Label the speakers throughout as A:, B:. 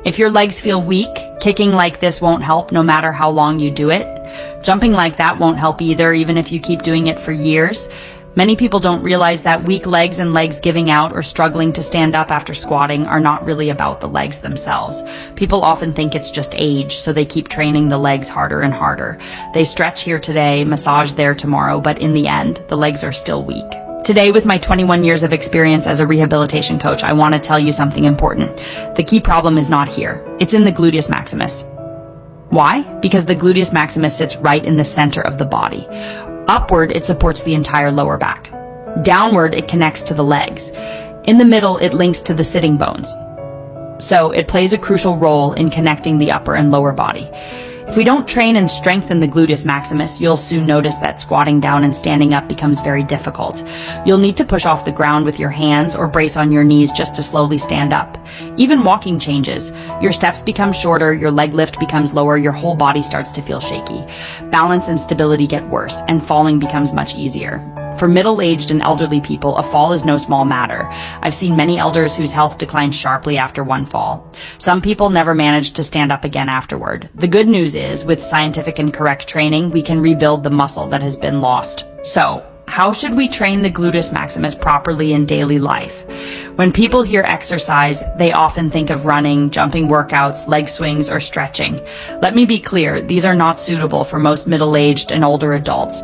A: If your legs feel weak, kicking like this won't help no matter how long you do it. Jumping like that won't help either, even if you keep doing it for years. Many people don't realize that weak legs and legs giving out or struggling to stand up after squatting are not really about the legs themselves. People often think it's just age, so they keep training the legs harder and harder. They stretch here today, massage there tomorrow, but in the end, the legs are still weak. Today, with my 21 years of experience as a rehabilitation coach, I want to tell you something important. The key problem is not here. It's in the gluteus maximus. Why? Because the gluteus maximus sits right in the center of the body. Upward, it supports the entire lower back. Downward, it connects to the legs. In the middle, it links to the sitting bones. So it plays a crucial role in connecting the upper and lower body. If we don't train and strengthen the gluteus maximus, you'll soon notice that squatting down and standing up becomes very difficult. You'll need to push off the ground with your hands or brace on your knees just to slowly stand up. Even walking changes. Your steps become shorter, your leg lift becomes lower, your whole body starts to feel shaky. Balance and stability get worse, and falling becomes much easier. For middle-aged and elderly people, a fall is no small matter. I've seen many elders whose health declines sharply after one fall. Some people never manage to stand up again afterward. The good news is, with scientific and correct training, we can rebuild the muscle that has been lost. So, how should we train the gluteus maximus properly in daily life? When people hear exercise, they often think of running, jumping workouts, leg swings, or stretching. Let me be clear, these are not suitable for most middle-aged and older adults.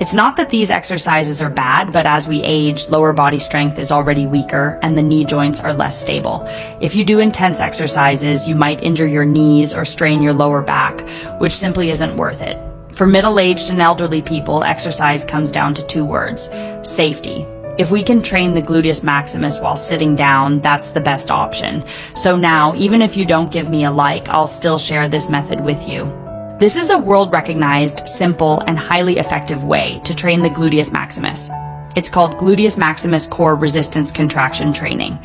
A: It's not that these exercises are bad, but as we age, lower body strength is already weaker and the knee joints are less stable. If you do intense exercises, you might injure your knees or strain your lower back, which simply isn't worth it. For middle-aged and elderly people, exercise comes down to two words: safety. If we can train the gluteus maximus while sitting down, that's the best option. So now, even if you don't give me a like, I'll still share this method with you. This is a world-recognized, simple, and highly effective way to train the gluteus maximus. It's called gluteus maximus core resistance contraction training.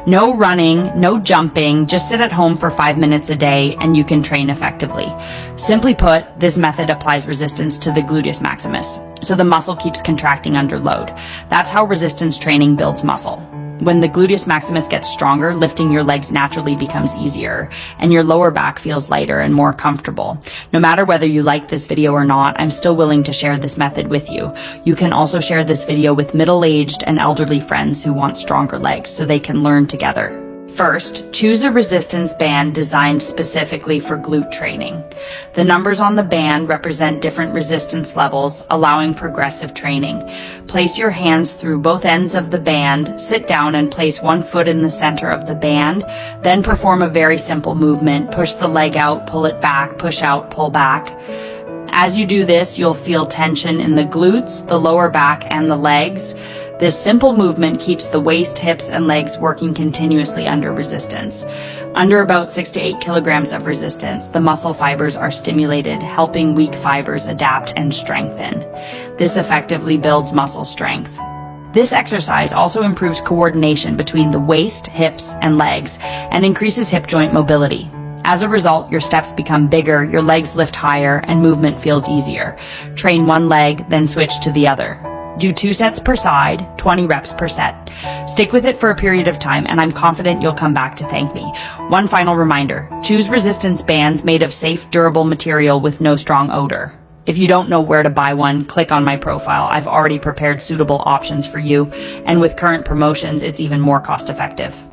A: No running, no jumping, just sit at home for 5 minutes a day and you can train effectively. Simply put, this method applies resistance to the gluteus maximus, so the muscle keeps contracting under load. That's how resistance training builds muscle. When the gluteus maximus gets stronger, lifting your legs naturally becomes easier, and your lower back feels lighter and more comfortable. No matter whether you like this video or not, I'm still willing to share this method with you. You can also share this video with middle-aged and elderly friends who want stronger legs so they can learn together. First, choose a resistance band designed specifically for glute training. The numbers on the band represent different resistance levels, allowing progressive training. Place your hands through both ends of the band, sit down and place one foot in the center of the band, then perform a very simple movement. Push the leg out, pull it back, push out, pull back. As you do this, you'll feel tension in the glutes, the lower back, and the legs. This simple movement keeps the waist, hips, and legs working continuously under resistance. Under about 6 to 8 kilograms of resistance, the muscle fibers are stimulated, helping weak fibers adapt and strengthen. This effectively builds muscle strength. This exercise also improves coordination between the waist, hips, and legs, and increases hip joint mobility. As a result, your steps become bigger, your legs lift higher, and movement feels easier. Train one leg, then switch to the other. Do 2 sets per side, 20 reps per set. Stick with it for a period of time, and I'm confident you'll come back to thank me. One final reminder: choose resistance bands made of safe, durable material with no strong odor. If you don't know where to buy one, click on my profile. I've already prepared suitable options for you, and with current promotions, it's even more cost-effective.